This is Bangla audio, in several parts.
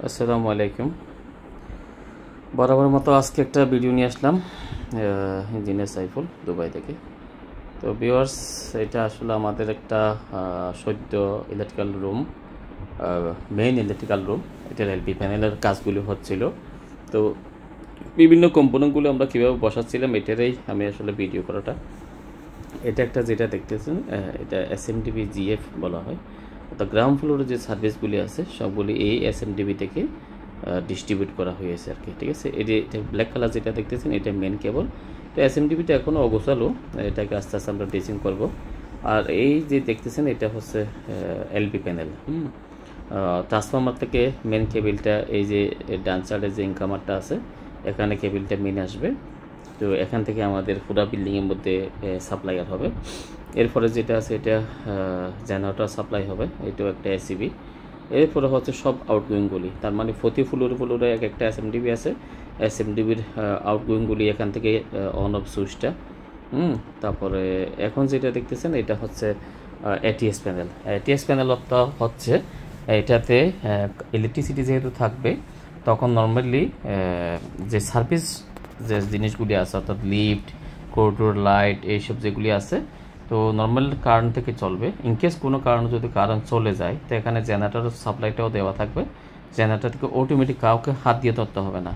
আসসালামু আলাইকুম। বরাবর মতো আজকে একটা ভিডিও নিয়ে আসলাম ইঞ্জিনিয়ার সাইফুল দুবাই থেকে। তো ভিউয়ার্স, এটা আসলে আমাদের একটা সদ্য electrical room, main electrical room. এটার এলপি প্যানেলের কাজগুলি হচ্ছিল। তো বিভিন্ন কম্পোনেন্টগুলো আমরা কীভাবে বসাচ্ছিলাম এটারই আমি আসলে ভিডিও করাটা। এটা একটা যেটা দেখতেছেন এটা এসএমডিবি জিএফ বলা হয়। তো গ্রাউন্ড ফ্লোরে যে সার্ভিসগুলি আছে সবগুলি এই এসএমডিবি থেকে ডিস্ট্রিবিউট করা হয়েছে আর কি। ঠিক আছে, এই যে এটা ব্ল্যাক কালার যেটা দেখতেছেন এটা মেন কেবল। তো এসএমডিবিটা এখনও অগোছালো, এটাকে আস্তে আস্তে আমরা ড্রেসিং করব। আর এই যে দেখতেছেন এটা হচ্ছে এলপি প্যানেল। ট্রান্সফর্মার থেকে মেন কেবিলটা এই যে ডান সাইডে যে ইনকামারটা আছে এখানে কেবিলটা মেন আসবে। তো এখান থেকে আমাদের পুরো বিল্ডিংয়ের মধ্যে সাপ্লাইয়ার হবে। এরপরে যেটা আছে এটা জেনারেটর সাপ্লাই হবে, এটাও একটা এসিবি। এরপরে হচ্ছে সব আউটগোয়িংগুলি, তার মানে প্রতি ফ্লোরে এক একটা এসএমডিবি আছে। এসএমডিবির আউটগোয়িংগুলি এখান থেকে অন অফ সুইচটা। তারপরে এখন যেটা দেখতেছেন এটা হচ্ছে এটিএস প্যানেল। এটিএস প্যানেলটা হচ্ছে এটাতে ইলেকট্রিসিটি যেহেতু থাকবে তখন নর্মালি যে সার্ভিস যে জিনিসগুলি আছে অর্থাৎ লিফট, করিডোর লাইট, এইসব যেগুলি আছে তো নর্মাল কারেন্ট থেকে চলবে। ইনকেস কোনো কারণে যদি কারেন্ট চলে যায় তো এখানে জেনারেটর সাপ্লাইটাও দেওয়া থাকবে। জেনারেটর থেকে অটোমেটিক কাউকে হাত দিয়ে ধরতে হবে না,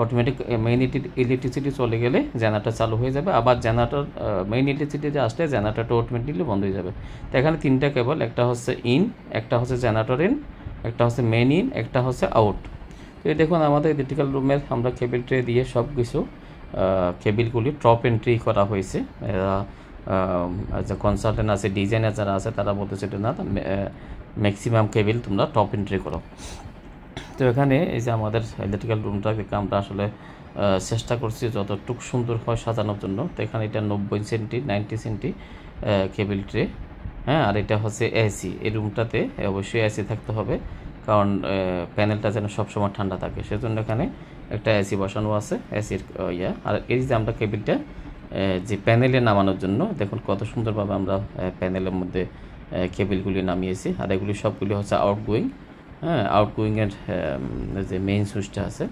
অটোমেটিক মেইন ইলেকট্রিসিটি চলে গেলে জেনারেটর চালু হয়ে যাবে। আবার জেনারেটর মেইন ইলেকট্রিসিটি যে আসলে জেনারেটরটা অটোমেটিকলি বন্ধ হয়ে যাবে। তো এখানে তিনটা কেবল, একটা হচ্ছে ইন, একটা হচ্ছে জেনারেটর ইন, একটা হচ্ছে মেইন ইন, একটা হচ্ছে আউট। তো এই দেখুন আমাদের ইলেকট্রিক্যাল রুমের আমরা কেবিল ট্রে দিয়ে সব কিছু কেবিলগুলি টপ এন্ট্রি করা হয়েছে। যে কনসালটেন্ট আছে, ডিজাইনার যারা আছে তারা বলতেছে এটা না, ম্যাক্সিমাম কেবিল তোমরা টপ এন্ট্রি করো। তো এখানে এই যে আমাদের ইলেকট্রিক্যাল রুমটাকে আমরা আসলে চেষ্টা করছি যতটুকু সুন্দর হয় সাজানোর জন্য। তো এখানে এটা 90 সেন্টি 90 সেন্টি কেবিল ট্রে। হ্যাঁ, আর এটা হচ্ছে এসি। এই রুমটাতে অবশ্যই এসি থাকতে হবে, কারণ প্যানেলটা যেন সবসময় ঠান্ডা থাকে, সেজন্য এখানে একটা এসি বসানো আছে, এসির আর এই যে আমরা কেবিলটা যে প্যানেলে নামানোর জন্য দেখুন কত সুন্দরভাবে আমরা প্যানেলের মধ্যে কেবিলগুলি নামিয়েছি। আর এগুলি সবগুলি হচ্ছে আউটগোয়িং। হ্যাঁ, আউটগোয়িংয়ের যে মেইন সুইচটা আছে,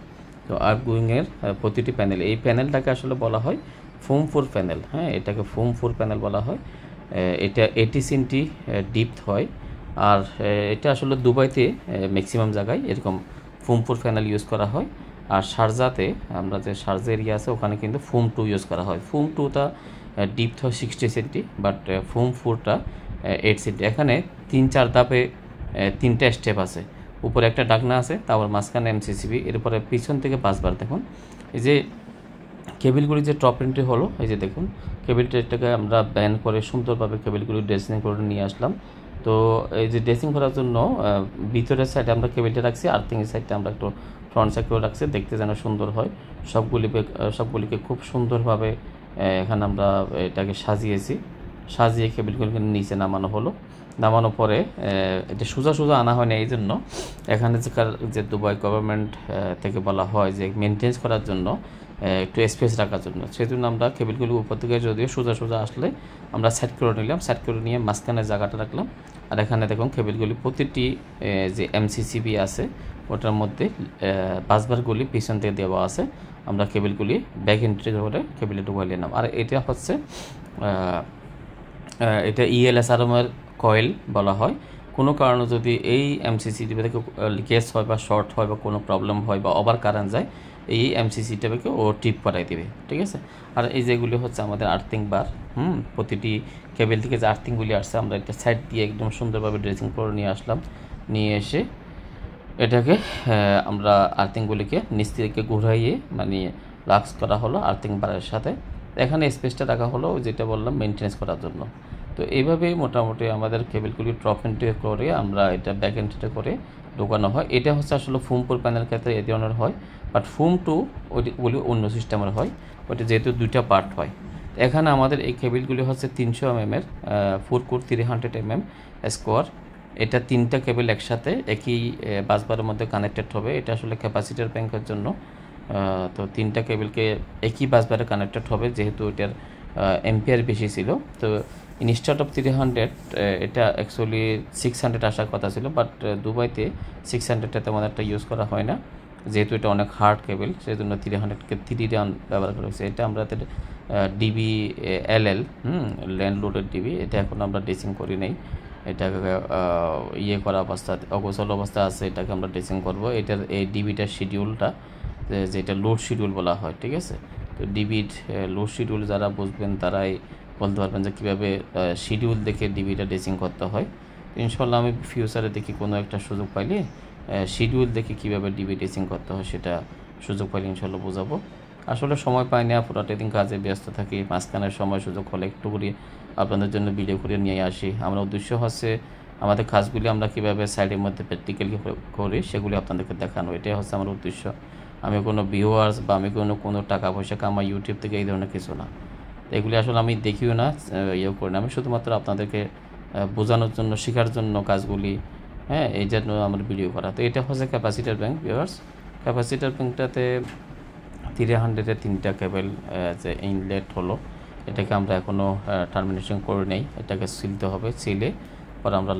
তো আউটগোয়িংয়ের প্রতিটি প্যানেল, এই প্যানেলটাকে আসলে বলা হয় ফোম 4 প্যানেল। হ্যাঁ, এটাকে ফোম 4 প্যানেল বলা হয়। এটা 80 সেন্টি ডিপথ হয়। আর এটা আসলে দুবাইতে ম্যাক্সিমাম জায়গায় এরকম ফোম 4 প্যানেল ইউজ করা হয়। আর শারজাতে, আমরা যে শারজা এরিয়া আছে ওখানে কিন্তু ফোম 2 ইউজ করা হয়। ফোম 2টা ডিপথ হয় 60 সেন্টি, বাট ফোম 4টা 8 সেন্টি। এখানে 3-4 ধাপে 3টা স্টেপ আছে। উপরে একটা ডাকনা আছে, তারপর মাঝখানে এমসিসিবি, এরপরে পিছন থেকে 5 বার। দেখুন এই যে কেবিলগুলি যে টপ এন্ট্রি হলো, এই যে দেখুন কেবিল ট্রেটাকে আমরা ব্যান করে সুন্দরভাবে কেবিলগুলি ড্রেসিং করে নিয়ে আসলাম। তো এই যে ড্রেসিং করার জন্য ভিতরের সাইডে আমরা কেবিলটা রাখছি, আর্থিংয়ের সাইডটা আমরা একটু ফ্রন্ট সাইডেও রাখছি, দেখতে যেন সুন্দর হয়। সবগুলিকে খুব সুন্দরভাবে এখানে আমরা এটাকে সাজিয়ে কেবিলগুলিকে নিচে নামানো হলো। নামানোর পরে এটা সোজা আনা হয় না, এই জন্য এখানে যে দুবাই গভর্নমেন্ট থেকে বলা হয় যে মেনটেন্স করার জন্য একটু স্পেস রাখার জন্য, সেই জন্য আমরা কেবিলগুলি উপর থেকে যদিও সোজা আসলে আমরা সাইড করে নিলাম, সাইড করে নিয়ে মাঝখানে জায়গাটা রাখলাম। আর এখানে দেখুন কেবিলগুলি প্রতিটি যে এমসিসিবি আছে ওটার মধ্যে 5 বারগুলি পিছন থেকে দেওয়া আছে। আমরা কেবিলগুলি ব্যাক এন্ট্রি করে কেবিলে ঢুকাই নিলাম। আর এটা হচ্ছে এটা ইএলএসআরএমের কয়েল বলা হয়। কোনো কারণে যদি এই এমসিসিটিভি থেকে লিকেজ হয় বা শর্ট হয় বা কোনো প্রবলেম হয় বা ওভার কারেন্ট যায়, এই এমসিসিটিভিকে ও টিপ করাই দেবে। ঠিক আছে, আর এই যেগুলি হচ্ছে আমাদের আর্থিং বার। প্রতিটি কেবল থেকে যে আর্থিংগুলি আসছে আমরা একটা সাইড দিয়ে একদম সুন্দরভাবে ড্রেসিং করে নিয়ে আসলাম। নিয়ে এসে এটাকে আমরা আর্থিংগুলিকে নিচ থেকে ঘুরাইয়ে মানে লাক্স করা হলো আর্থিং বারের সাথে। এখানে স্পেসটা রাখা হলো যেটা বললাম মেনটেন্স করার জন্য। তো এইভাবেই মোটামুটি আমাদের কেবিলগুলি টপ এন্ট্রি করে আমরা এটা ব্যাক এন্ট্রিতে করে ঢোকানো হয়। এটা হচ্ছে আসলে ফোম 4 প্যানেল ক্ষেত্রে এই ধরনের হয়, বাট ফোম 2 ওইগুলি অন্য সিস্টেমের হয়, ওইটা যেহেতু 2টা পার্ট হয়। এখানে আমাদের এই কেবিলগুলি হচ্ছে 300 mm 4 কোর 300 mm স্কোয়ার। এটা 3টা কেবল একসাথে একই বাসবারের মধ্যে কানেক্টেড হবে। এটা আসলে ক্যাপাসিটার ব্যাংকের জন্য। তো 3টা কেবলকে একই বাসবারে কানেক্টেড হবে, যেহেতু এটার এম্পিয়ার বেশি ছিল। তো ইনস্টেড অফ 300 এটা অ্যাকচুয়ালি 600 আসার কথা ছিল, বাট দুবাইতে 600টা তেমন একটা ইউজ করা হয় না, যেহেতু এটা অনেক হার্ড কেবল, সেই জন্য 300কে 3 রান ব্যবহার করা হয়েছে। এটা আমাদের ডিবি এলএল ল্যান্ড লোডের ডিবি, এটা এখন আমরা ড্রেসিং করি নাই, এটাকে ইয়ে করা অবস্থা, অগোছল অবস্থা আছে, এটাকে আমরা ড্রেসিং করবো। এটার এই ডিবিটার শিডিউলটা যেটা লোড শিডিউল বলা হয়, ঠিক আছে। তো ডিবির লোড শিডিউল যারা বুঝবেন তারাই বলতে পারবেন যে কীভাবে শিডিউল দেখে ডিবিটা ড্রেসিং করতে হয়। ইনশাল্লাহ আমি ফিউচারে দেখি কোনো একটা সুযোগ পাইলে শিডিউল দেখে কীভাবে ডিবি ড্রেসিং করতে হয় সেটা সুযোগ পাইলে ইনশাল্লাহ বোঝাবো। আসলে সময় পাই না, পুরোটা দিন কাজে ব্যস্ত থাকি, মাঝখানের সময় সুযোগ হলে একটু করে আপনাদের জন্য ভিডিও করে নিয়ে আসি। আমার উদ্দেশ্য হচ্ছে আমাদের কাজগুলি আমরা কীভাবে সাইডের মধ্যে প্র্যাকটিক্যালি করি সেগুলি আপনাদেরকে দেখানো, এটাই হচ্ছে আমার উদ্দেশ্য। আমি কোনো ভিউয়ার্স বা আমি কোনো টাকা পয়সা কামাই ইউটিউব থেকে এই ধরনের কিছু না, এগুলি আসলে আমি দেখিও না, ইয়েও করি না। আমি শুধুমাত্র আপনাদেরকে বোঝানোর জন্য, শেখার জন্য কাজগুলি, হ্যাঁ, এই জন্য আমার ভিডিও করা। তো এটা হচ্ছে ক্যাপাসিটার ব্যাংক ভিউয়ার্স। ক্যাপাসিটার ব্যাংকটাতে 300-এর 3টা কেবল যে ইনলেট হলো, এটাকে আমরা এখনও টার্মিনেশন করে নেই, এটাকে সিলতে হবে, সিলে পরে আমরা